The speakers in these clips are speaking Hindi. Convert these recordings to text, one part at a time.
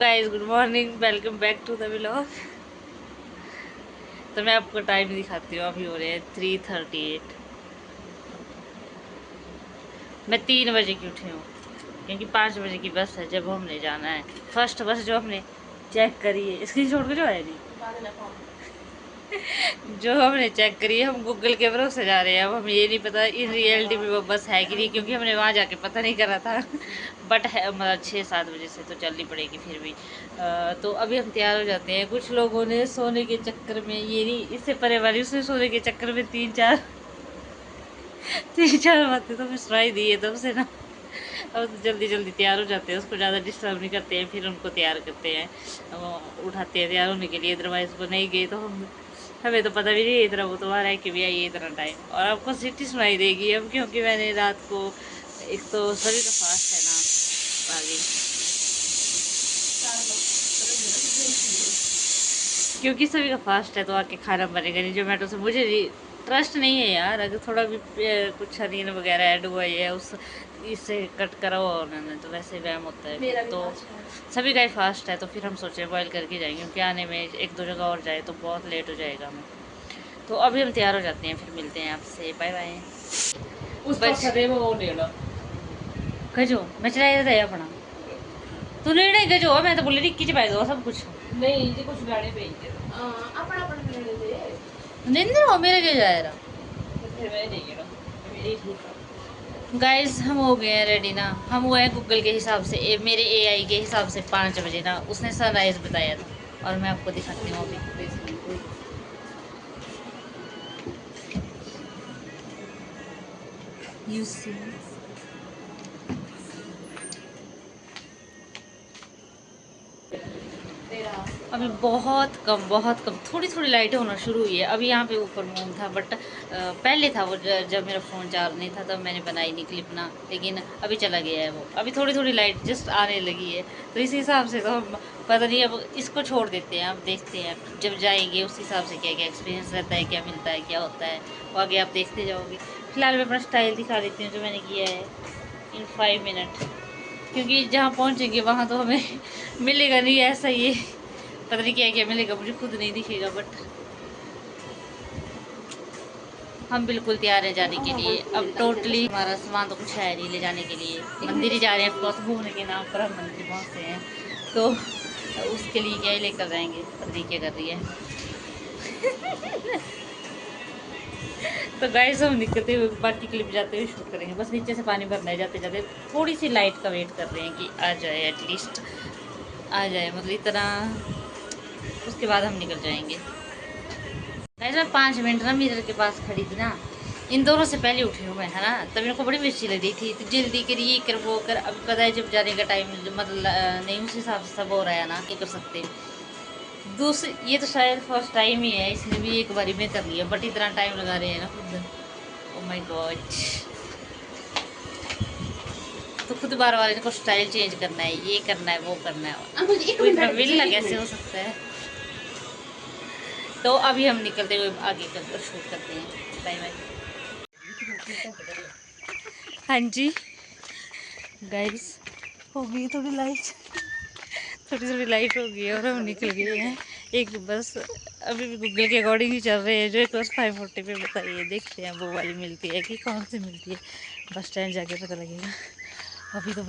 Guys good morning, welcome back to the vlog. तो मैं आपको टाइम दिखाती हूँ। अभी हो रहे हैं 3:38। मैं 3 बजे की उठी हूँ क्योंकि 5 बजे की बस है जब हमने जाना है। फर्स्ट बस जो हमने चेक करी है, स्क्रीनशॉट को जो है नहीं, जो हमने चेक करी है, हम गूगल के भरोसे जा रहे हैं। अब हमें ये नहीं पता इन रियलिटी में वो बस है कि नहीं, क्योंकि हमने वहाँ जाके पता नहीं करा था। बट है, मतलब 6-7 बजे से तो चलनी पड़ेगी फिर भी। तो अभी हम तैयार हो जाते हैं। कुछ लोगों ने सोने के चक्कर में, ये नहीं इससे परे वाली, उसने सोने के चक्कर में तीन चार बातें तो मैं सुनाई दी है तब से ना। अब तो जल्दी जल्दी तैयार हो जाते हैं, उसको ज़्यादा डिस्टर्ब नहीं करते हैं, फिर उनको तैयार करते हैं, उठाते हैं तैयार होने के लिए। अदरवाइज वो नहीं गए तो हमें तो पता भी नहीं इतना, वो तो आ रहा है कि भैया ये इतना टाइम। और आपको सिटी सुनाई देगी अब, क्योंकि मैंने रात को, एक तो सभी का फास्ट है ना आगे, क्योंकि सभी का फास्ट है तो आके खाना बनेगा नहीं जोमेटो से। मुझे ट्रस्ट नहीं है यार, अगर थोड़ा भी कुछ हरीन वगैरह ऐड हुआ है उस इससे कट करा हुआ उन्होंने, तो वैसे वहम होता है फिर। तो सभी का ही फास्ट है तो फिर हम सोचे बॉयल करके जाएंगे, क्योंकि आने में एक दो जगह और जाए तो बहुत लेट हो जाएगा हमें। तो अभी हम तैयार हो जाते हैं, फिर मिलते हैं आपसे। Bye bye. गजो मैं चला था अपना, तू नहीं गजो, मैं तो बोली रिक्की च पाई दो सब कुछ नहीं जी, कुछ गाने पे निंदर हो मेरे के जाएगा। गाइस हम हो गए हैं रेडी ना। हम हुए हैं गूगल के हिसाब से, मेरे एआई के हिसाब से 5 बजे ना उसने सनराइज बताया था, और मैं आपको दिखाती हूँ अभी। यू सी, अभी बहुत कम थोड़ी थोड़ी लाइटें होना शुरू हुई है। अभी यहाँ पे ऊपर मून था, बट पहले था वो, जब मेरा फ़ोन चार्ज नहीं था तब मैंने बनाई नहीं क्लिप ना, लेकिन अभी चला गया है वो। अभी थोड़ी थोड़ी लाइट जस्ट आने लगी है, तो इस हिसाब से तो हम पता नहीं, अब इसको छोड़ देते हैं, अब देखते हैं जब जाएंगे उस हिसाब से क्या क्या एक्सपीरियंस रहता है, क्या मिलता है, क्या होता है, वो आगे आप देखते जाओगे। फिलहाल मैं अपना स्टाइल दिखा देती हूँ जो मैंने किया है इन 5 मिनट, क्योंकि जहाँ पहुँचेंगे वहाँ तो हमें मिलेगा नहीं ऐसा, ये पता नहीं क्या क्या मिलेगा, मुझे खुद नहीं दिखेगा। बट हम बिल्कुल तैयार हैं जाने के लिए। अब टोटली हमारा सामान तो कुछ है नहीं ले जाने के लिए। मंदिर ही जा रहे हैं ऑफकोर्स, घूमने के नाम पर हम मंदिर पहुँचते हैं, तो उसके लिए क्या ही लेकर जाएंगे, पता नहीं क्या कर रही है। तो गाइस हम निकलते हुए बाकी क्लिप जाते हुए शूट करेंगे। बस नीचे से पानी भरना है जाते जाते, थोड़ी सी लाइट का वेट कर रहे हैं कि आ जाए, एटलीस्ट आ जाए, मतलब इतना, उसके बाद हम निकल जाएंगे। गाइस मैं 5 मिनट ना मिरर के पास खड़ी थी ना, इन दोनों से पहले उठी हूँ मैं, है ना, तब मेरे को बड़ी मिर्ची लगी थी, तो जल्दी कर ये कर वो कर। अब पता है जब जाने का टाइम, मतलब नहीं उस हिसाब से सब हो रहा है ना, क्या कर सकते। दूसरी ये तो शायद फर्स्ट टाइम ही है, इसलिए भी एक बारी में कर लिया, बट इतना टाइम लगा रहे हैं ना खुद। ओ माय गॉड, तो खुद बार बार इनको स्टाइल चेंज करना है, ये करना है, वो करना है, तो इतना विला कैसे हो सकता है। तो अभी हम निकलते हुए आगे कर शूट करते हैं। Bye bye. हाँ जी गाइस, हो गई थोड़ी लाइट, थोड़ी थोड़ी लाइट हो गई है और हम निकल गए हैं। एक बस अभी भी गूगल के अकॉर्डिंग ही चल रहे हैं, जो एक बस 5:40 पे बताइए, देखते हैं वो वाली मिलती है कि कौन सी मिलती है। बस स्टैंड जाके पता लगेगा। अभी तो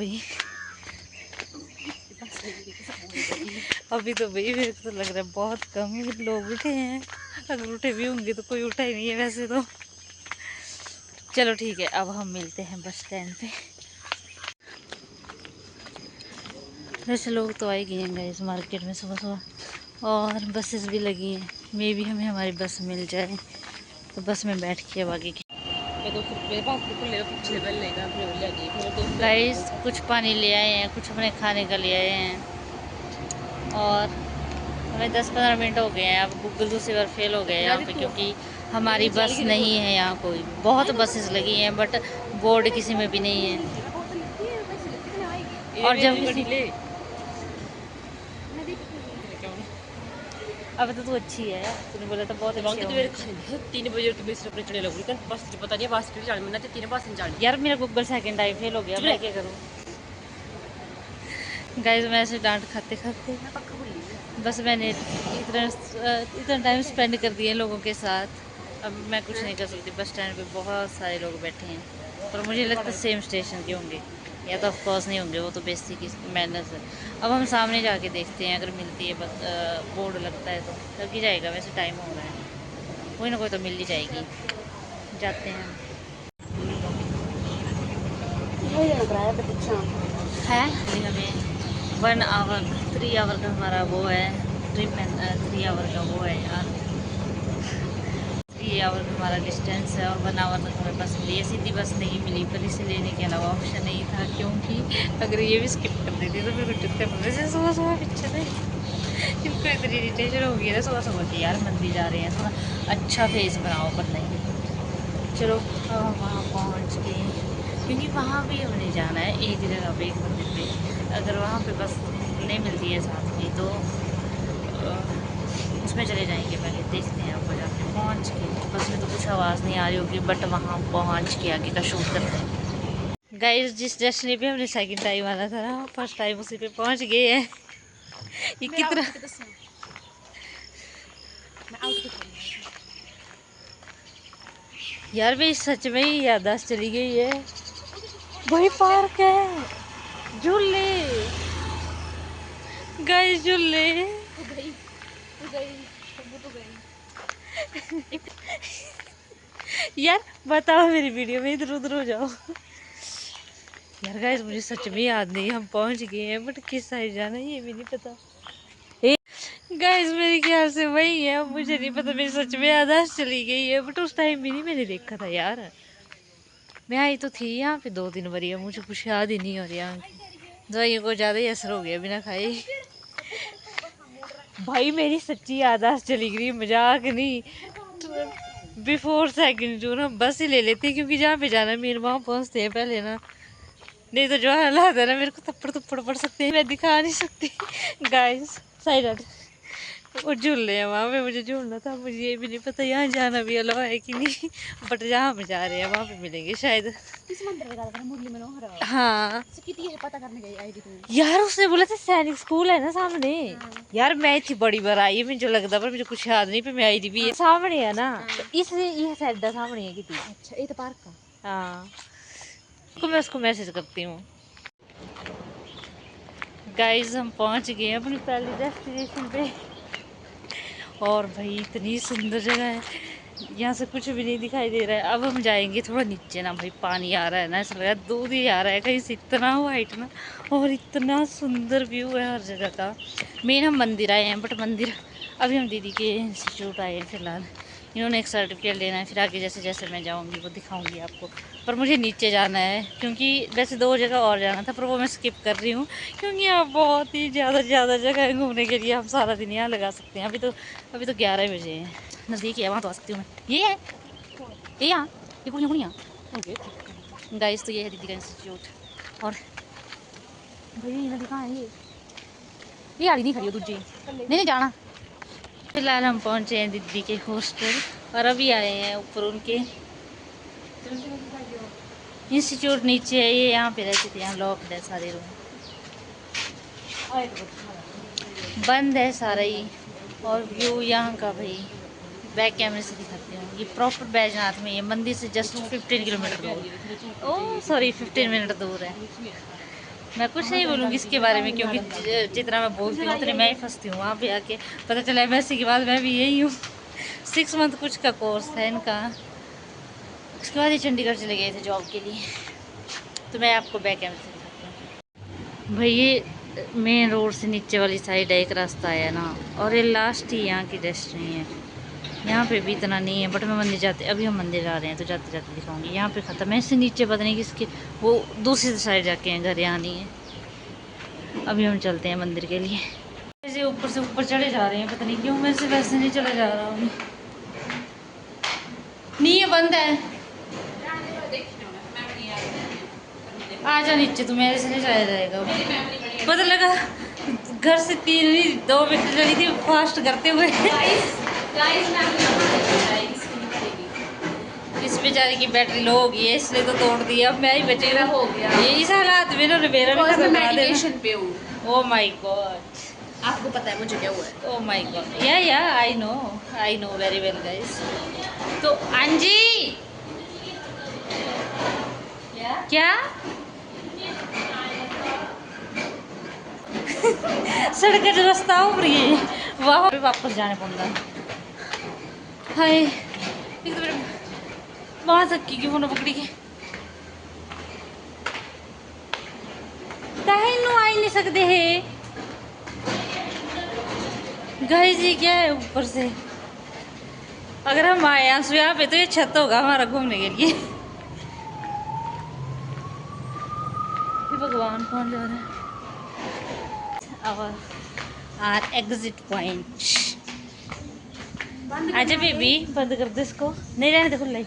भाई मेरे को तो लग रहा है बहुत कम लोग उठे हैं, अगर उठे भी होंगे तो कोई उठा ही नहीं है वैसे तो। चलो ठीक है, अब हम मिलते हैं बस स्टैंड पे। वैसे लोग तो आए गए हैं इस मार्केट में सुबह सुबह, और बसेस भी लगी हैं। मे भी हमें हमारी बस मिल जाए, तो बस में बैठ के अब आगे की। गाइस कुछ पानी ले आए हैं, कुछ अपने खाने का ले आए हैं, और हमें 10-15 मिनट हो गए हैं। अब गूगल दूसरी बार फेल हो गया है यहाँ पे, क्योंकि हमारी बस नहीं है यहाँ कोई। बहुत बसेस लगी हैं बट बोर्ड किसी में भी नहीं है, और जब किसी अब तो तू अच्छी है, तूने बोला तो बहुत अच्छी है। 3 बजे तो बेस अपने चढ़ने लगूगी, बस पता नहीं बस के जाने में ना 3 बस नहीं जाने। यार मेरा गूगल सेकंड टाइम फेल हो गया, मैं क्या करूँ। गाइस मैं ऐसे डांट खाते खाते बस मैंने इतना टाइम स्पेंड कर दिया लोगों के साथ। अब मैं कुछ नहीं कर सकती। बस स्टैंड पे बहुत सारे लोग बैठे हैं और मुझे लगता है सेम स्टेशन के होंगे, या तो ऑफ कोर्स नहीं होंगे, वो तो बेसिक मैनर्स है। अब हम सामने जाके देखते हैं, अगर मिलती है बोर्ड लगता है तो लग ही जाएगा। वैसे टाइम हो रहा है, कोई ना कोई तो मिल ही जाएगी। जाते हैं है हमें 1 आवर 3 आवर का हमारा वो है ट्रिप है। 3 आवर का वो है यार, 3 आवर का हमारा डिस्टेंस है और 1 आवर तक हमें बस मिली है। सीधी बस नहीं मिली, पर इसे लेने के अलावा ऑप्शन नहीं था, क्योंकि अगर ये भी स्किप कर देती तो फिर कुछ वैसे सुबह सुबह पिक्चर है। इनको इतनी इरिटेशन हो गई है ना सुबह सुबह की, यार मंदिर जा रहे हैं थोड़ा अच्छा फेस बनाओ, पर नहीं। चलो वहाँ पहुँच गए, क्योंकि वहाँ भी हमें जाना है एक जगह पे, एक मंदिर पे। अगर वहाँ पे बस नहीं मिलती है साथ में तो उसमें चले जाएंगे। पहले देखते हैं ऊपर जाके पहुँच के। बस में तो कुछ आवाज़ नहीं आ रही होगी, बट वहाँ पहुँच के आगे का शूट करते हैं। गाइस जिस डेस्टिनी पे हमने सेकंड टाइम आना था ना, फर्स्ट टाइम उसी पे पहुँच गए हैं। ये कितना यार भाई सच में ही याददाश्त चली गई है। वही पार्क है, झूले गाइस, झूले यार बताओ मेरी वीडियो में इधर उधर हो जाओ। यार गाइस मुझे सच में याद नहीं हम पहुंच गए हैं, बट किस साइड जाना है ये भी नहीं पता। गाइस मेरे ख्याल से वही है, मुझे नहीं पता, मेरी सच में याददाश्त चली गई है, बट उस टाइम भी नहीं मैंने देखा था यार। मैं आई तो थी यहाँ पे 2 दिन बरी, मुझे कुछ याद ही नहीं हो रहा। दवाइयों को ज़्यादा ही असर हो गया बिना खाए। भाई मेरी सच्ची याददाश्त चली गई, मजाक नहीं। बिफोर सेकंड जून हम बस ही ले लेते हैं, क्योंकि जहाँ पे जाना है मेरे वहाँ पहुँचते हैं पहले ना। नहीं तो जो हालात है ना, मेरे को थप्पड़ थप्पड़ पड़ सकते हैं, मैं दिखा नहीं सकती। गाइस साइड और झूल रहे हैं वहाँ पे, मुझे झूलना था। मुझे ये भी नहीं पता यहाँ जाना भी अलाउ है कि नहीं, बट जहाँ हम जा रहे हैं वहाँ पे मिलेंगे शायद। हाँ यार उसने बोला था सैनिक स्कूल है ना सामने। यार मैं थी बड़ी बार आई, मुझे लगता पर मुझे कुछ याद नहीं, पे मैं आई थी भी सामने है ना, तो इसलिए ये साइड सामने है कितनी। अच्छा ये तो पार्क का। हाँ तो मैं उसको मैसेज करती हूँ। गाइस हम पहुँच गए हैं अपनी पहली डेस्टिनेशन पे, और भाई इतनी सुंदर जगह है, यहाँ से कुछ भी नहीं दिखाई दे रहा है। अब हम जाएंगे थोड़ा नीचे ना, भाई पानी आ रहा है ना, ऐसा लग रहा है दूध ही आ रहा है कहीं से, इतना वाइट ना, और इतना सुंदर व्यू है हर जगह का। मेन हम मंदिर आए हैं, बट मंदिर अभी हम दीदी के इंस्टीट्यूट आए हैं फिलहाल। इन्होंने एक सर्टिफिकेट लेना है, फिर आगे जैसे जैसे मैं जाऊँगी वो दिखाऊँगी आपको। पर मुझे नीचे जाना है, क्योंकि वैसे 2 जगह और जाना था, पर वो मैं स्किप कर रही हूँ, क्योंकि यहाँ बहुत ही ज़्यादा जगह है घूमने के लिए। हम सारा दिन यहाँ लगा सकते हैं। अभी तो 11 बजे हैं, नज़दीक है, वहाँ तो आ सकती हूँ मैं। ये है ये यहाँ, ये कुड़ियाँ गाइस। तो ये है दीदी का इंस्टीट्यूट। और भाई नदी कहाँ है? ये आड़ी नहीं खड़ी हो दूजी, नहीं जाना। फिलहाल हम पहुँचे हैं दीदी के हॉस्टल, और अभी आए हैं ऊपर उनके इंस्टीट्यूट। नीचे है ये, यहाँ पे रहते थे, यहाँ लॉक्ड है सारे रूम, बंद है सारा ही। और व्यू यहाँ का भाई बैक कैमरे से दिखाती हूँ। ये प्रॉपर बैजनाथ में, ये मंदिर से जस्ट 15 किलोमीटर दूर, ओह सॉरी 15 मिनट दूर है। मैं कुछ नहीं बोलूँगी इसके बारे में, क्योंकि जितना मैं बोलती हूँ उतनी मैं ही फंसती हूँ। वहाँ पे आके पता चला एमएससी के बाद मैं भी यही हूँ। 6 मंथ कुछ का कोर्स है इनका, उसके बाद ही चंडीगढ़ चले गए थे जॉब के लिए। तो मैं आपको बैक कैमरे से दिखाती हूँ। भाई ये मेन रोड से नीचे वाली साइड है एक रास्ता है ना, और ये लास्ट ही यहाँ की डेस्टिनी है। यहाँ पे भी इतना नहीं है, बट मैं मंदिर जाते, अभी हम मंदिर जा रहे हैं तो जाते जाते दिखाऊंगी। यहाँ पे ख़त्म है, इससे नीचे पता नहीं किसके, वो दूसरी साइड जाके हैं घर, यहाँ नहीं है। अभी हम चलते हैं मंदिर के लिए। ऐसे ऊपर से ऊपर चढ़े जा रहे हैं, पता नहीं क्यों, मैं से वैसे नहीं चला जा रहा हूँ। नहीं ये बंद है, आ जा नीचे, तो मेरे से नहीं जाया जाएगा। पता लगा घर से 2 मिनट चली थी फास्ट करते हुए। इस बेचारे की बैटरी लो हो गई है, इसलिए तो तोड़ दिया। अब मैं ही बचेगा हो गया ये, इस हालात में इन्होंने मेरा भी खत्म करा देना। ओ माय गॉड, आपको पता है मुझे क्या हुआ है? ओ माय गॉड, या I know very well guys. तो अंजी क्या सड़क का जो रास्ता ऊपर ये वहाँ पे वापस जाने पड़ता है। हाय एक तो मेरे वहाँ थकी की फोन पकड़ी के कहीं नु आ ही नहीं सकते है गाइस। जी क्या है ऊपर से अगर हम आए यहाँ पे तो ये छत होगा हमारा घूमने के लिए। भगवान कौन जा रहा है? Our exit point. आजा बेबी, बंद कर दो इसको, नहीं रहने दे खुला ही।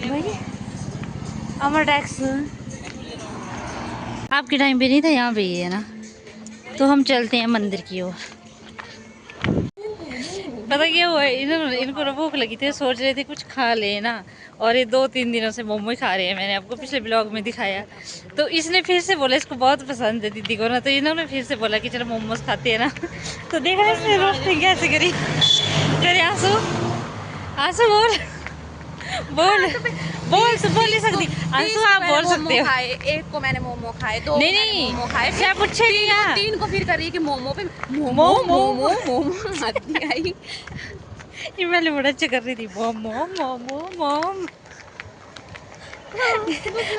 भाई अमर टैक्स आपके टाइम पे नहीं था, यहाँ पे ही है ना। तो हम चलते हैं मंदिर की ओर। पता क्या हुआ है, इनको ना भूख लगी थी, सोच रहे थे कुछ खा ले ना। और ये 2-3 दिनों से मोमो ही खा रहे हैं, मैंने आपको पिछले ब्लॉग में दिखाया। तो इसने फिर से बोला, इसको बहुत पसंद है दीदी को ना, तो इन्होंने फिर से बोला कि चलो मोमोज खाते हैं ना। तो देखा इसने रोस्टिंग कैसे करी। करे आंसू, आंसू बोल बोल बोल तो बोल नहीं सकती आंसू, आप बोल सकते हो। एक को मैंने मोमो खाए, दो नहीं मैंने नहीं मोमो खाए, क्या पूछे नहीं ना। 3 को फिर करी कि मोमो पे मोमो मोमो मोमो आती आई। ये मैंने बड़ा अच्छा कर रही थी, मोमो मोमो मोम।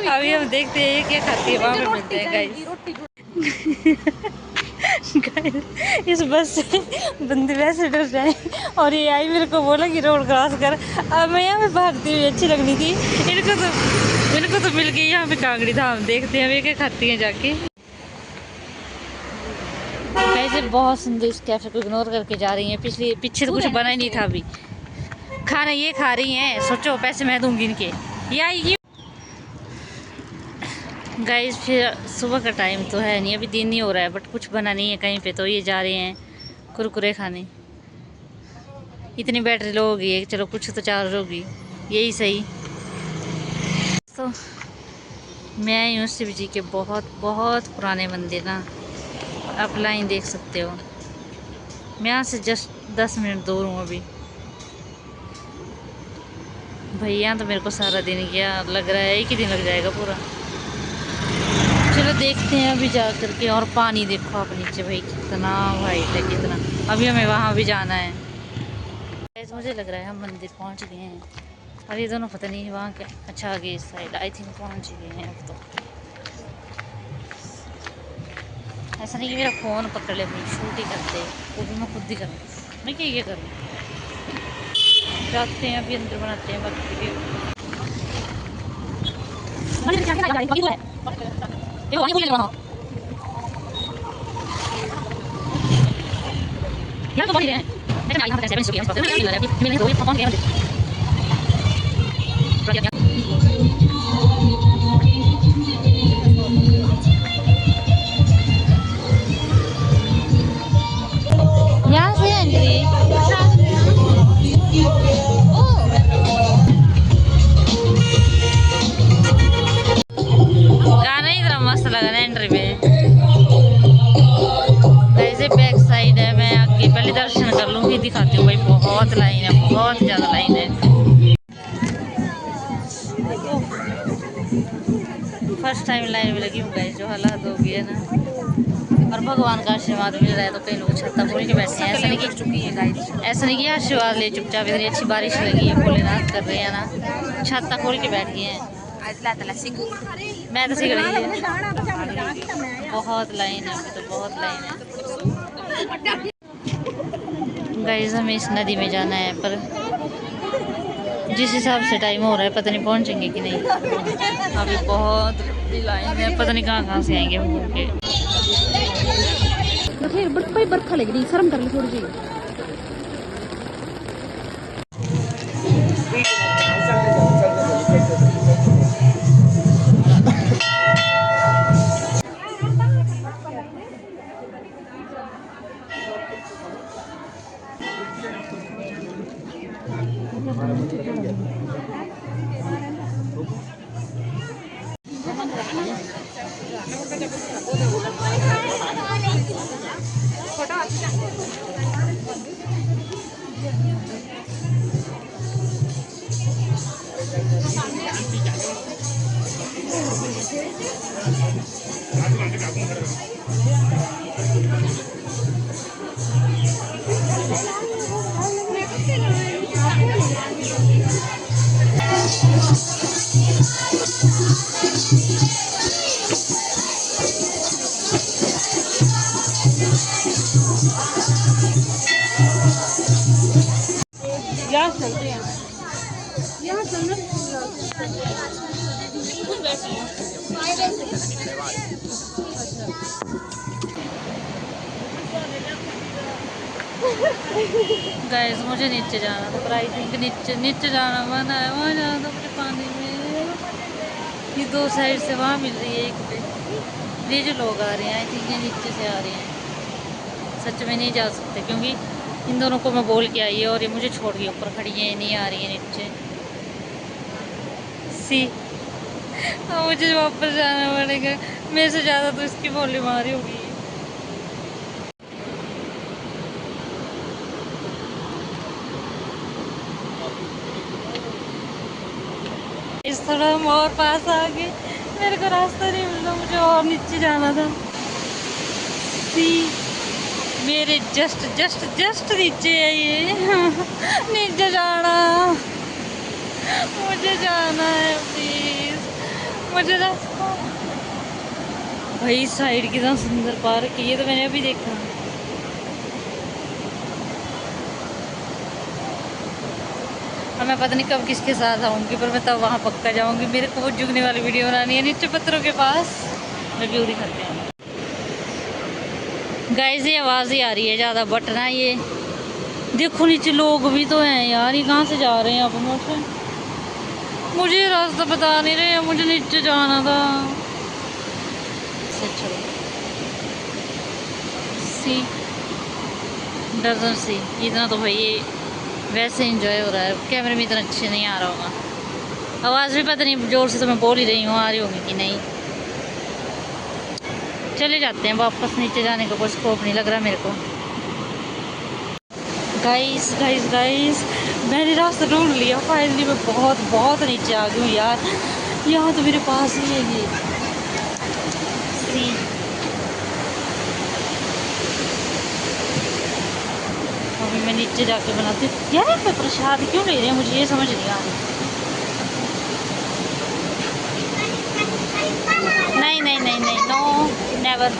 अभी हम देखते हैं क्या खाती है, वहाँ पे मिलते हैं गाइस। इस बस से बंदे वैसे डर जाए और ये आई मेरे को बोला कि रोड क्रॉस कर। अब मैं यहाँ पे भागती हुई अच्छी लगनी थी, इनको तो मिल गई यहाँ पे कांगड़ी धाम। देखते हैं वे क्या खाती हैं जाके। कैसे बहुत सुंदर इस कैफे को इग्नोर करके जा रही हैं। पीछे तो कुछ बना ही नहीं था, अभी खाना ये खा रही हैं। सोचो पैसे मैं दूंगी इनके, ये आएगी। गाइस फिर सुबह का टाइम तो है नहीं, अभी दिन ही हो रहा है, बट कुछ बना नहीं है कहीं पे, तो ये जा रहे हैं कुरकुरे खाने। इतनी बैटरी लो हो गई है, चलो कुछ तो चार्ज होगी, यही सही। तो मैं आई हूँ शिव जी के बहुत बहुत पुराने मंदिर ना, आप लाइन देख सकते हो। मैं यहाँ से जस्ट 10 मिनट दूर हूँ अभी। भैया तो मेरे को सारा दिन गया लग रहा है, एक ही दिन लग जाएगा पूरा। चलो देखते हैं अभी जा करके। और पानी देखो आप नीचे, भाई कितना वाइट है, कितना। अभी हमें वहाँ भी जाना है। ऐसे मुझे लग रहा है हम मंदिर पहुँच गए हैं, और ये दोनों पता नहीं वहाँ क्या। अच्छा आगे इस साइड आई थिंक पहुँच गए हैं अब तो। ऐसा नहीं कि मेरा फ़ोन पकड़ ले, अपनी शूट ही करते, वो भी मैं खुद ही करूँ। मैं क्या करूँ, जाते हैं अभी अंदर बनाते हैं बाकी वीडियो। यार तो बोल रहे हैं मैं यहाँ पे 7 रुपए पास नहीं मिल रहा है, मैंने दो पहुंच गया यहाँ से एंट्री। गाना ही इतना मस्त लगा ना एंट्री पे। वैसे बैक साइड है, मैं आगे पहले दर्शन कर लूँ फिर दिखाती हूँ। भाई बहुत लाइन है, बहुत ज़्यादा लाइन है। फर्स्ट टाइम लाइन में लगी हूँ गाइस, जो हालात हो गई है ना। और भगवान का आशीर्वाद मिल रहा है, तो कई लोग छत्ता खोल के बैठे हैं। ऐसा नहीं कि चुकी है गाइस, ऐसा नहीं कि आशीर्वाद ले चुपचाप। इतनी अच्छी बारिश लगी है, भोलेनाथ कर रहे हैं ना, छत्ता खोल के बैठ गए हैं। मैं तो सीख रही है, बहुत लाइन है अभी तो, बहुत लाइन है गाइस। हमें इस नदी में जाना है, पर जिस हिसाब से टाइम हो रहा है पता नहीं पहुंचेंगे कि नहीं। अभी बहुत लाइन है, पता नहीं कहाँ से आएंगे हम घूम के। बरखा लग रही, शर्म कर ली थोड़ी सी। यहाँ चलते हैं, यहाँ चलना। गाइस मुझे नीचे जाना था, पर आई थिंक नीचे नीचे जाना मन है, वहाँ जाना था मुझे पानी में। ये दो साइड से वहाँ मिल रही है एक पे। ये जो लोग आ रहे हैं आई थिंक ये नीचे से आ रहे हैं। सच में नहीं जा सकते क्योंकि इन दोनों को मैं बोल के आई है और ये मुझे छोड़ के ऊपर खड़ी है, नहीं आ रही है नीचे। सी अब मुझे वापस जाना पड़ेगा, मेरे से ज़्यादा तो इसकी बोली मारी होगी। इस थोड़ा हम और पास आ गए, मेरे को रास्ता नहीं मिला, मुझे और नीचे जाना था। सी मेरे जस्ट जस्ट जस्ट नीचे है ये। नीचे जाना, मुझे जाना है प्लीज, मुझे रास्ता। भाई साइड कितना सुंदर पार्क है, ये तो मैंने अभी देखा। अब मैं पता नहीं कब किसके साथ आऊँगी, पर मैं तब वहाँ पक्का जाऊँगी। मेरे को वो जुगने वाली वीडियो बनानी है नीचे पत्थरों के पास। रिव्यू दिखाते हैं गाइस, ये आवाज़ ही आ रही है ज़्यादा, बट ना ये देखो नीचे लोग भी तो हैं यार। ये कहाँ से जा रहे हैं आप मुझसे? मुझे रास्ता बता नहीं रहे, मुझे नीचे जाना था। चलो सी डजन सी, इतना तो भाई वैसे एंजॉय हो रहा है, कैमरे में इतना अच्छे नहीं आ रहा होगा। आवाज़ भी पता नहीं जोर से तो मैं बोल ही रही हूँ, आ रही होगी कि नहीं। चले जाते हैं वापस, नीचे जाने का कोई स्कोप नहीं लग रहा मेरे को। गाइस गाइस गाइस, मैंने रास्ता ढूंढ लिया फाइनली। मैं बहुत बहुत नीचे आ गई हूँ यार, यहाँ तो मेरे पास ही है ये सी। अभी मैं नीचे जाके बनाती हूँ यार। मैं प्रसाद क्यों ले रहे हैं, मुझे ये समझ नहीं आ रही। नहीं नहीं नहीं नहीं, नो नेवर।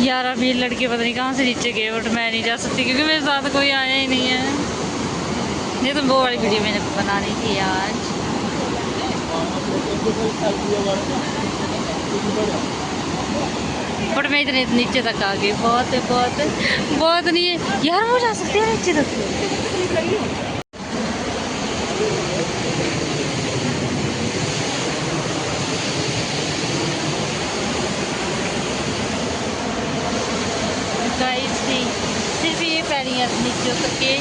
यार अब ये लड़के पता नहीं कहाँ से नीचे गए, बट मैं नहीं जा सकती क्योंकि मेरे साथ कोई आया ही नहीं है। ये तो वो वाली वीडियो मैंने बनानी थी आज। बट मैं इतने नीचे तक आ गई, बहुत बहुत बहुत नहीं है यार। वो जा सकते हैं नीचे तक। गाइस सिर्फ ये पैरियाँ नीचे उतर के,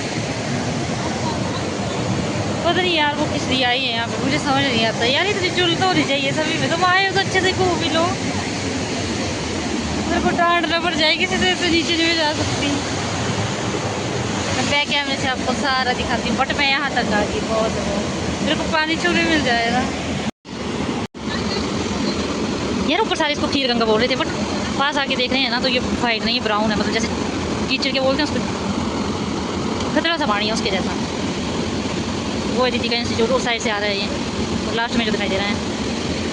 पता नहीं यार वो किस लिए आई है यहाँ पे, मुझे समझ नहीं आता यार। इतनी चुल तो होनी चाहिए सभी में, तुम आए हो तो अच्छे से घूम भी लो। मेरे को डांटना पड़ जाएगी किसी से, तो नीचे नहीं जा सकती। मैं बैक कैमरे से आपको सारा दिखाती हूँ, बट मैं यहाँ तक आ गई। बहुत मेरे को पानी छूने मिल जाएगा यार। ऊपर सारे इसको खीर गंगा बोल रहे थे, बट पास आके देख रहे हैं ना तो ये वाइट नहीं, ब्राउन है। मतलब जैसे कीचड़ के बोलते हैं उसको, खतरा सा पानी है उसके जैसा। वो दीदी का इंस्टीट्यूट उस साइड से आ रहा है ये, और लास्ट में जो दिखाई दे रहा है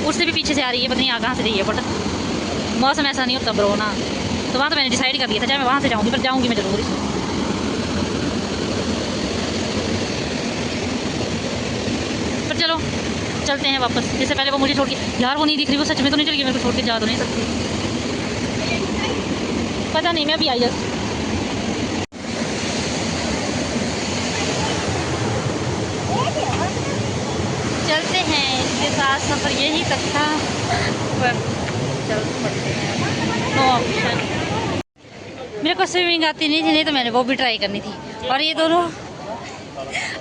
उससे भी पीछे से आ रही है, पता नहीं कहाँ से रही है। बट मौसम ऐसा नहीं होता ब्रो ना, तो वहाँ तो मैंने डिसाइड कर लिया था, चाहे मैं वहाँ से जाऊँगी, पर जाऊँगी मैं जरूर। पर चलो चलते हैं वापस। इससे पहले वो मुझे छोड़ के, यार वो नहीं दिख रही, वो सच में तो नहीं चल गई, मेरे को छोड़ के जा तो नहीं सकती। पता नहीं मैं अभी आई। चलते हैं, इसके साथ सफ़र यही तक था, पर चल पड़ते हैं, नो ऑप्शन। मेरे को स्विमिंग आती नहीं थी, नहीं तो मैंने वो भी ट्राई करनी थी। और ये दोनों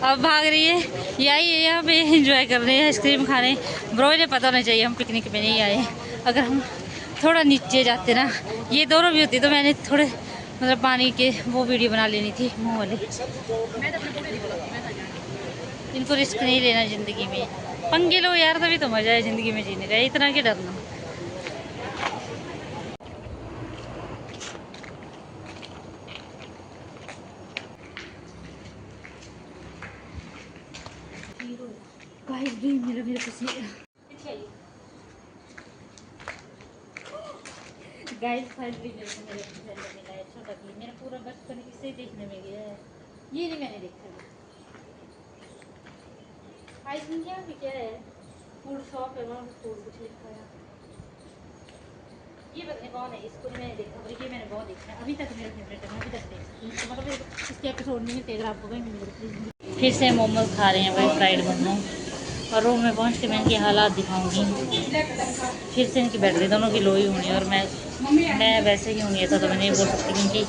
अब भाग रही है, यही है यहाँ पे एंजॉय कर रहे हैं, आइसक्रीम खाने। ब्रो ने पता होना चाहिए हम पिकनिक पे नहीं आए। अगर हम थोड़ा नीचे जाते ना, ये दोनों भी होती तो मैंने थोड़े मतलब पानी के वो वीडियो बना लेनी थी मुँह वाले। इनको रिस्क नहीं लेना ज़िंदगी में, पंगे लो यार तभी तो मज़ा है ज़िंदगी में जीने का, इतना क्या डरना। गाइस भी मेरा गाइस फाइनली मेरे को मेरे फ्रेंड ने मिला छोटा भी, मेरा पूरा बचपन इसे देखने में गया है, ये नहीं मैंने देखा। आइसक्रीम क्या भी क्या है, फूड शॉप है, वहाँ फूड कुछ लिखा है। ये पता नहीं कौन है, इसको नहीं मैंने देखा, पर ये मैंने बहुत देखा है, अभी तक मेरा फेवरेट है, मैं अभी तक देखती हूँ, मतलब इसके एपिसोड नहीं मिलते, अगर आपको कहीं मिल। फिर से मोमोज खा रहे हैं भाई, फ्राइड मोमो। और रूम में पहुंच के मैं इनके हालात दिखाऊंगी। फिर से इनकी बैटरी दोनों की लो ही होनी है, और मैं वैसे ही होंगी, ऐसा तो मैं नहीं बोल सकती, क्योंकि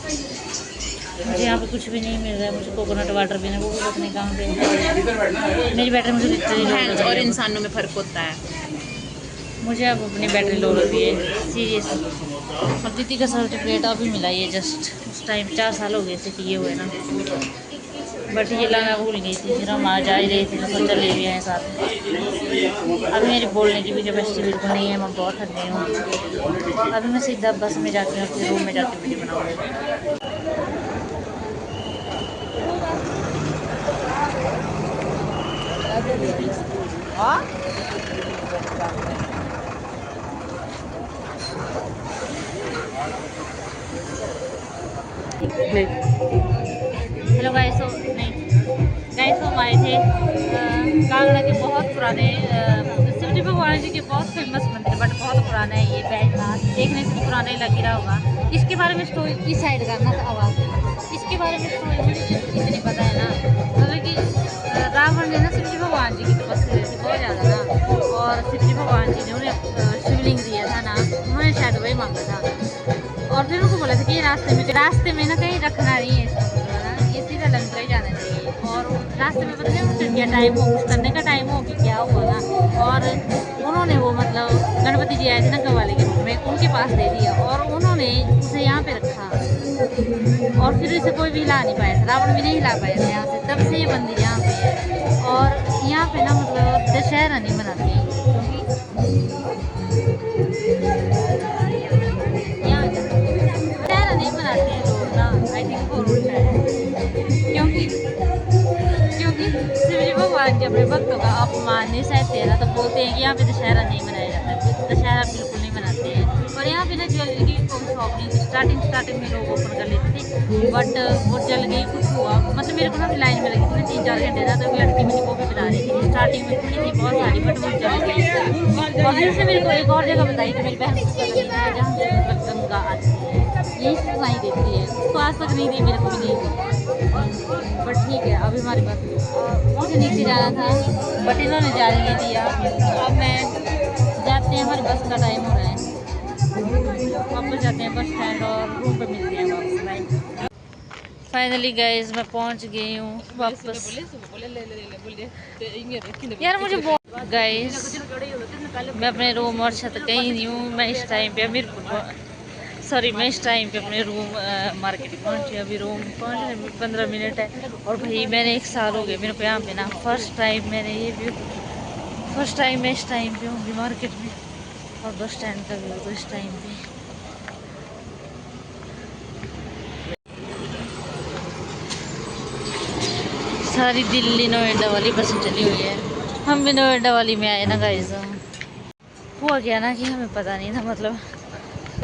मुझे यहाँ पे कुछ भी नहीं मिल रहा है। मुझे कोकोनट वाटर पीना, वो भी पता नहीं कहाँ पे। मेरी बैटरी मुझे लिटरली और इंसानों में फ़र्क होता है। मुझे अब अपनी बैटरी लो लगी है सीरियस। और दीदी का सर्टिफिकेट अभी मिला, ये जस्ट उस टाइम 4 साल हो गए थे किए हुए ना, बट ये लाना भूल गई थी। फिर हम आ जा ही रही थी तो सोचा ले भी आए साथ में। अभी मेरी बोलने की भी कैपेसिटी बिल्कुल नहीं है, मैं बहुत थक गई हूँ। अभी मैं सीधा बस में जाके अपने रूम में जाके वीडियो बनाऊँगी। हेलो गाइस, हम आए थे कांगड़ा के बहुत पुराने शिवजी भगवान जी के बहुत फेमस मंदिर, बट बहुत पुराना है ये बैजनाथ। देखने से तो पुराना ही लग रहा होगा। इसके बारे में स्टोरी इस साइड करना था आवाज़, इसके बारे में स्टोरी मुझे इतनी पता है ना, मतलब कि रावण ने ना शिवजी भगवान जी की तपस्या की थी बहुत ज़्यादा ना, और शिवजी भगवान जी ने उन्हें शिवलिंग दिया था ना, उन्होंने शायद वही मांगा था। और फिर उनको बोला था कि ये रास्ते में ना कहीं रखना नहीं है इसका, ये सीधा लंका ही जाना चाहिए। और रास्ते में पता नहीं क्या टाइम हो, कुछ करने का टाइम हो कि क्या हुआ ना, और उन्होंने वो मतलब गणपति जी आए थे ना कव्वाली के रूप में, उनके पास दे दिया, और उन्होंने उसे यहाँ पे रखा, और फिर इसे कोई भी हिला नहीं पाया था, रावण भी नहीं हिला पाया था यहाँ से। तब से ये मंदिर यहाँ पे है। और यहाँ पे ना मतलब दशहरा नहीं मनाते, नहीं मनाते हैं लोग ना, आई थिंक वो उल्टा है, क्योंकि शिवजी भगवान जी अपने भक्तों का अपमान नहीं सहते हैं ना, तो बोलते हैं कि यहाँ पे दशहरा नहीं मनाया जाता है, दशहरा बिल्कुल नहीं मनाते हैं। और यहाँ पे ना ज्वेलरी की कोई शॉप नहीं थी, स्टार्टिंग में लोग ओपन कर लेते थे, बट वो जल गई, कुछ हुआ, मतलब मेरे को ना लाइन में लगी थी ना 3-4 घंटे था, तो लड़की मेरी वो भी बना रही थी, स्टार्टिंग में खुली थी बहुत सारी, बट वो जल गई। और फिर से मेरे को एक और जगह बताई थी मेरी बहन को लगी थी, जहाँ से मतलब गंगा आती है, यही सुनाई देती है, उसको आज तक नहीं दी, मेरे को भी नहीं दी। बट ठीक है, अभी हमारे पास मुझे नीचे जाना था, बट इन्होंने जाने नहीं दिया। अब मैं जाते हैं, हमारे बस का टाइम हो रहा है, वापस जाते हैं बस स्टैंड और रूम पे मिलते हैं वापस। बाय। फाइनली गाइस मैं पहुंच गई हूँ वापस। यार मुझे गाइस मैं अपने रूम और छत कहीं नहीं हूँ, मैं इस टाइम पे मैं इस टाइम पे अपने रूम मार्केट पहुँची। अभी रूम पहुँचने में 15 मिनट है। और भाई मैंने 1 साल हो गए मेरे को यहाँ पे ना, फर्स्ट टाइम मैं इस टाइम पे हूँ मार्केट में, और बस स्टैंड का व्यू तो इस टाइम पे। सारी दिल्ली नोएडा वाली बसें चली हुई है, हम भी नोएडा वाली में आए ना गाइस। हुआ क्या ना कि हमें पता नहीं था, मतलब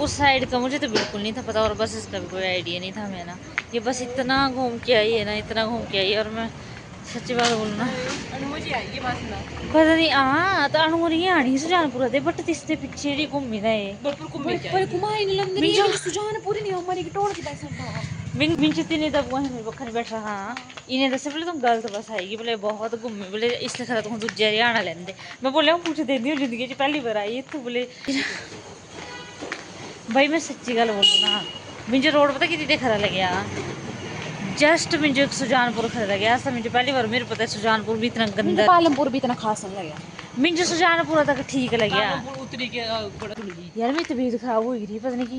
उस साइड का मुझे तो बिल्कुल नहीं था पता, और बस का भी कोई आइडिया नहीं था हमें ना। ये बस इतना घूम के आई है ना, इतना घूम के आई है, और मैं सच्ची बात बोलूँ ना पता नहीं। हाँ तो अणुरी आनी सुजानपुर दे, बट तिसते पिछे जी घूमी ना ये मिंचती तब वहीं मेरे बखर बैठ रहा। हाँ इन्हें दसे बोले तुम गलत बस आएगी, बोले बहुत घूमे, बोले इसलिए खरा तुम दूजे हरियाणा लेंदे। मैं बोले हम कुछ देती हूँ जिंदगी पहली बार आई तू, बोले भाई मैं सच्ची गल बोलूँ ना, मुझे रोड पता कि खरा लगे जस्ट मुझे एक सुजानपुर खरीदा गया ऐसा मुझे पहली बार मेरे पता है सुजानपुर भी इतना गंदा पालमपुर भी इतना खास नहीं लगा मुझे सुजानपुर तक ठीक लगे उतरी के बड़ा खुली यार मेरी तबीयत खराब हो गई थी पता नहीं कि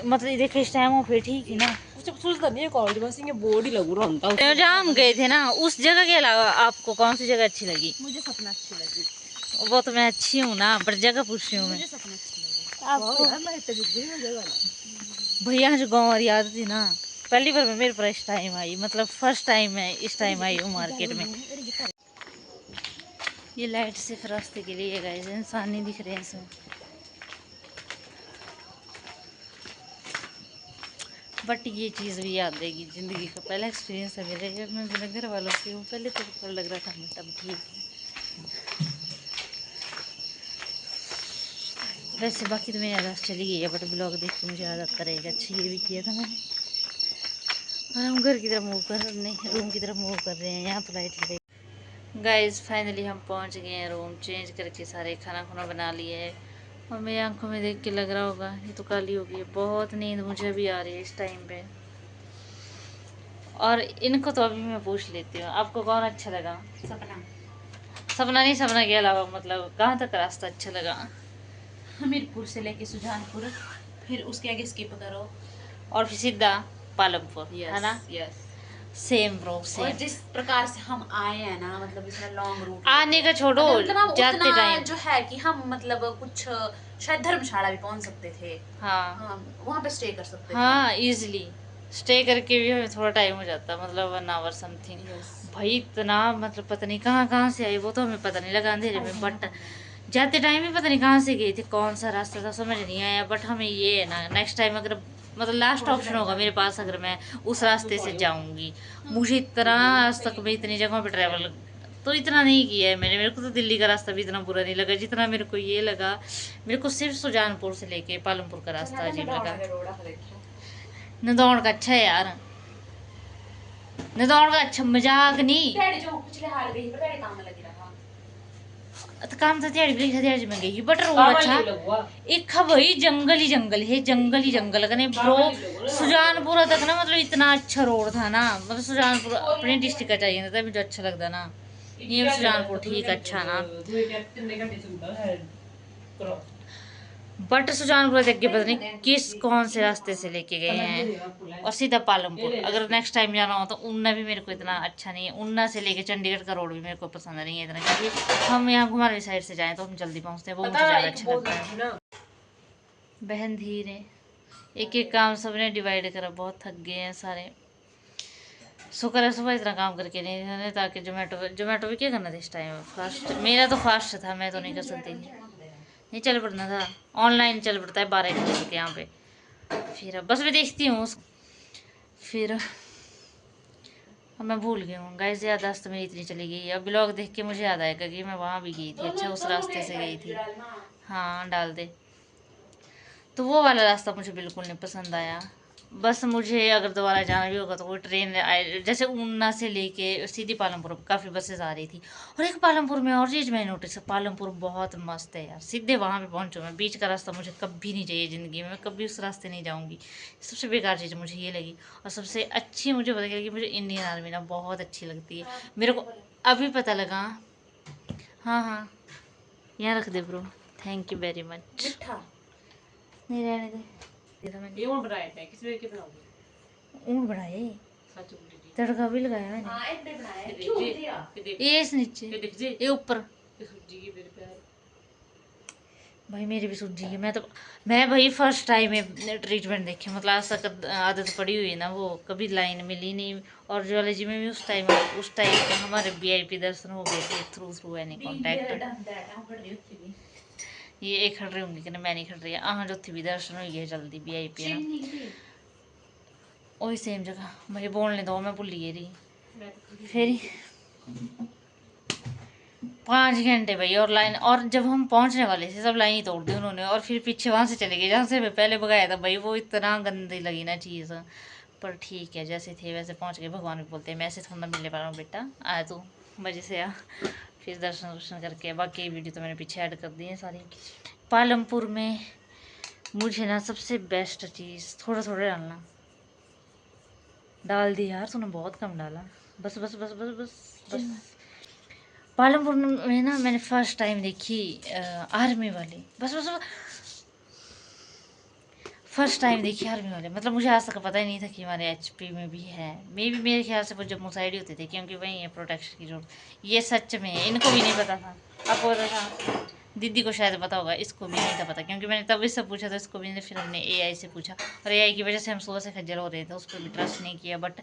मतलब देखे इस टाइम हो फिर ठीक है ना कुछ सोचता नहीं है कॉलेज बस ये बोर्ड ही लगू रहा तो जहाँ हम गए थे ना उस जगह के अलावा आपको कौन सी जगह अच्छी लगी? मुझे सपना अच्छी लगी। वो तो मैं अच्छी हूँ ना पर जगह पूछ रही हूँ मैं। मुझे सपना अच्छी लगी। आपको भैया जो गाँव वाली याद थी ना पहली बार मैं मेरे पर इस टाइम आई मतलब फर्स्ट टाइम मैं इस टाइम आई हूँ मार्केट में। ये लाइट सिर्फ रास्ते के लिए गाइस इंसान नहीं दिख रहे हैं इसमें। बट ये चीज़ भी याद रहेगी ज़िंदगी का पहला एक्सपीरियंस है मेरे जब मैं मेरे घर वालों से हूँ पहले तो लग रहा था मैं तब ठीक है। वैसे बाकी तो मेरी आदत चली गई है बट ब्लॉग देख के मुझे आदत करेगा। अच्छा ये भी किया था मैंने और हम घर की तरफ मूव कर नहीं रूम की तरफ मूव कर रहे हैं। यहाँ तो लाइट लगे गाइस फाइनली हम पहुँच गए हैं रूम चेंज करके सारे खाना खुना बना लिए है और मेरी आंखों में देख के लग रहा होगा ये तो काली हो गई है। बहुत नींद मुझे भी आ रही है इस टाइम पे और इनको तो अभी मैं पूछ लेती हूँ आपको कौन अच्छा लगा? सपना सपना नहीं सपना के अलावा मतलब कहाँ तक रास्ता अच्छा लगा? हमीरपुर से लेके सुजानपुर फिर उसके आगे स्किप करो और फिर सीधा पालमपुर है ना? यस सेम ब्रो और सेम। जिस प्रकार से हम आए हैं ना मतलब इतना लॉन्ग रूट आने का छोड़ो मतलब हम जाते उतना टाइम जो है कि हम मतलब कुछ शायद धर्मशाला भी पहुंच सकते थे। हाँ हाँ वहाँ पे स्टे कर सकते थे। हाँ इजीली स्टे करके भी हमें थोड़ा टाइम हो जाता मतलब 1 आवर समथिंग। भाई इतना मतलब पता नहीं कहाँ कहाँ से आई वो तो हमें पता नहीं लगा अंधेरे में बट जाते टाइम भी पता नहीं कहाँ से गए थे कौन सा रास्ता था समझ नहीं आया। बट हमें ये है ना नेक्स्ट टाइम अगर मतलब लास्ट ऑप्शन होगा मेरे पास अगर मैं उस रास्ते से जाऊंगी। मुझे इतना आज तक मैं इतनी जगहों पे ट्रैवल तो इतना नहीं किया है मैंने। मेरे को तो दिल्ली का रास्ता भी इतना बुरा नहीं लगा जितना मेरे को ये लगा। मेरे को सिर्फ सुजानपुर से लेके पालमपुर का रास्ता अजीब लगा। नदौड़ का अच्छा है यार नदौड़ का अच्छा मजाक नहीं तो काम था दिहाड़ी में गई बट रोड अच्छा एक भाई जंगल ही जंगल कने ब्रो। सुजानपुर तक ना मतलब इतना अच्छा रोड था ना मतलब सुजानपुर अपने डिस्ट्रिक्ट का चाहिए था मुझे अच्छा लगता ना ये सुजानपुर ठीक अच्छा ना बट सुजानपुर देख के पता नहीं किस कौन से रास्ते से लेके गए हैं और सीधा पालमपुर। अगर नेक्स्ट टाइम जाना हो तो उन्ना भी मेरे को इतना अच्छा नहीं है। उन्ना से लेके चंडीगढ़ का रोड भी मेरे को पसंद नहीं है इतना क्योंकि हम यहाँ घुमारवी साइड से जाएं तो हम जल्दी पहुँचते हैं वो मुझे ज़्यादा अच्छा लगता है। बहन धीरे एक एक काम सबने डिवाइड करा बहुत थक गए हैं सारे। शुक्र है सुबह इतना काम करके नहीं ताकि जोमेटो भी क्या करना था इस टाइम फास्ट मेरा तो फास्ट था मैं तो नहीं कर सकती थी नहीं चल पड़ना था ऑनलाइन चल पड़ता है 12 बजे तक यहाँ पे। फिर बस मैं देखती हूँ फिर अब मैं भूल गई हूँ गाइस याददाश्त मेरी इतनी चली गई। अब ब्लॉग देख के मुझे याद आएगा कि मैं वहाँ भी गई थी अच्छा उस रास्ते से गई थी। हाँ डाल दे तो वो वाला रास्ता मुझे बिल्कुल नहीं पसंद आया। बस मुझे अगर दोबारा जाना भी होगा तो वो ट्रेन जैसे ऊना से लेके सीधी पालमपुर काफ़ी बसेस आ रही थी। और एक पालमपुर में और चीज़ मैंने नोटिस पालमपुर बहुत मस्त है यार सीधे वहाँ पे पहुँचो मैं बीच का रास्ता मुझे कभी नहीं चाहिए ज़िंदगी में मैं कभी उस रास्ते नहीं जाऊँगी। सबसे बेकार चीज़ मुझे ये लगी और सबसे अच्छी मुझे पता लगी मुझे इंडियन आर्मी ना बहुत अच्छी लगती है मेरे को अभी पता लगा। हाँ हाँ यहाँ रख दे bro thank you very much नहीं रहने दे ये उड़ रहा है किस वे के बनाओगे ऊँट बनाए सच बोल तड़का भी लगाया मैंने हाँ एक बनाया क्यों दिया ये इस नीचे ये देख जी ये ऊपर सब्जी की मेरे प्यार भाई मेरी भी सूझी है मैं भाई फर्स्ट टाइम में ट्रीटमेंट देखी मतलब आज तक आदत पड़ी हुई है ना वो कभी लाइन मिली नहीं। और जियोलॉजी में भी उस टाइम हमारे VIP दर्शन हो गए थे थ्रू एनी कॉन्टैक्ट। ये एक खड़ रही होंगी कि मैं नहीं खड़ रही हाँ जो भी दर्शन हो गए जल्दी VIP है ना वही सेम जगह भाई बोलने दो मैं भूल गई रही फिर 5 घंटे भाई और लाइन और जब हम पहुंचने वाले थे सब लाइन ही तोड़ दी उन्होंने और फिर पीछे वहां से चले गए जहाँ से मैं पहले भगाया था भाई वो इतना गंदी लगी ना चीज़। पर ठीक है जैसे थे वैसे पहुंच गए भगवान भी बोलते हैं मैं ऐसे थोड़ा मिलने पा रहा हूँ बेटा आया तू मजे से आ। फिर दर्शन वर्शन करके बाकी वीडियो तो मैंने पीछे ऐड कर दी है सारी। पालमपुर में मुझे ना सबसे बेस्ट चीज़ थोड़ा थोड़ा डालना डाल दी यार तूने, बहुत कम डाला। बस बस बस बस बस बस। पालमपुर में ना मैंने फर्स्ट टाइम देखी आर्मी वाली, बस बस बस। फर्स्ट टाइम देखी आर्मी वाले, मतलब मुझे आज तक पता ही नहीं था कि हमारे एचपी में भी है। मे भी मेरे ख्याल से वो जम्मू साइड ही होते थे, क्योंकि वही है प्रोटेक्शन की जरूरत। ये सच में है, इनको भी नहीं पता था। आपको पता था? दीदी को शायद पता होगा, इसको भी नहीं था पता, क्योंकि मैंने तब इससे पूछा था, इसको भी नहीं। फिर हमने एआई से पूछा, और एआई की वजह से हम सुबह से खज्जल हो रहे थे, उस पर भी ट्रस्ट नहीं किया। बट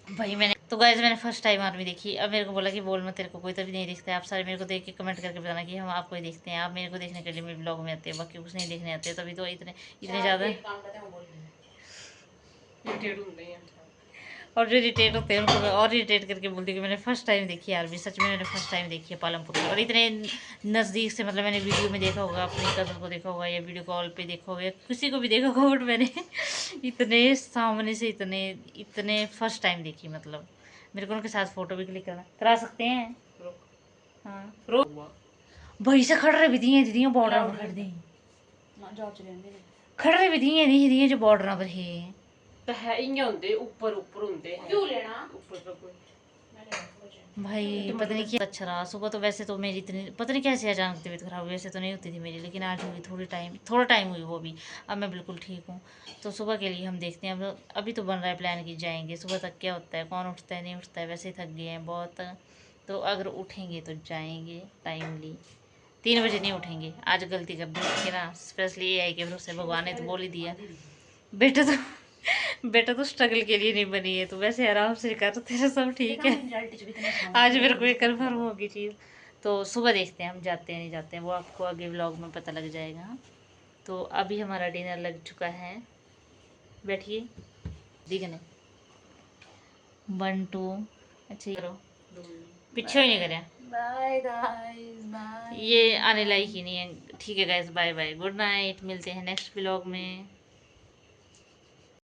भाई मैंने तो गाइस मैंने फर्स्ट टाइम आर्मी देखी। अब मेरे को बोला कि बोल मत, तेरे को कोई तभी नहीं देखता है। आप सारे मेरे को देख के कमेंट करके बताना कि हम आपको ही देखते हैं। आप मेरे को देखने के लिए मेरे ब्लॉग में आते हैं, बाकी कुछ नहीं देखने आते, तभी तो इतने इतने ज़्यादा। इरिटेट होते हैं। और जो इरिटेट होते हैं उनको मैं और इरिटेट करके बोलती हूँ कि मैंने फर्स्ट टाइम देखी है आर्मी, सच में मैंने फर्स्ट टाइम देखी है पालमपुर में। और इतने नज़दीक से, मतलब मैंने वीडियो में देखा होगा, अपनी कज़न को देखा होगा, या वीडियो कॉल पे देखा होगा, किसी को भी देखा होगा, बट मैंने इतने सामने से इतने इतने फर्स्ट टाइम देखी। मतलब मेरे को उनके साथ फ़ोटो भी क्लिक करा सकते हैं। हाँ भाई से खड़ रहे भी दिए दीदी बॉर्डर पर खड़ दी, खड़ रहे भी दिए दी जो बॉर्डर पर है। तो है इयां होंदे, ऊपर ऊपर होंदे हैं। क्यों लेना ऊपर पर कोई भाई पता नहीं क्या अच्छा रहा। सुबह तो वैसे तो मेरी इतनी पता नहीं कैसे अचानक तबीयत खराब हुई, वैसे तो नहीं होती थी मेरी, लेकिन आज हुई थोड़ा टाइम हुई वो भी। अब मैं बिल्कुल ठीक हूँ। तो सुबह के लिए हम देखते हैं। अब अभी तो बन रहा है प्लान कि जाएंगे सुबह तक, क्या होता है, कौन उठता है नहीं उठता है, वैसे ही थक गए हैं बहुत। तो अगर उठेंगे तो जाएंगे टाइमली। 3 बजे नहीं उठेंगे, आज गलती कर दी ना, स्पेशली एआई के भरोसे। भगवान ने तो बोल ही दिया, बेटा तो बेटा तो स्ट्रगल के लिए नहीं बनी है, तो वैसे आराम से कर, तेरा सब ठीक है। आज मेरे को ये कन्फर्म होगी चीज़। तो सुबह देखते हैं हम जाते हैं नहीं जाते हैं, वो आपको आगे व्लॉग में पता लग जाएगा। तो अभी हमारा डिनर लग चुका है, बैठिए दिखने 1 2। अच्छा करो, पीछे ही नहीं करे, बाय गाइस, बाय। ये आने लायक ही नहीं है। ठीक है guys, bye bye, good night, मिलते हैं नेक्स्ट व्लॉग में।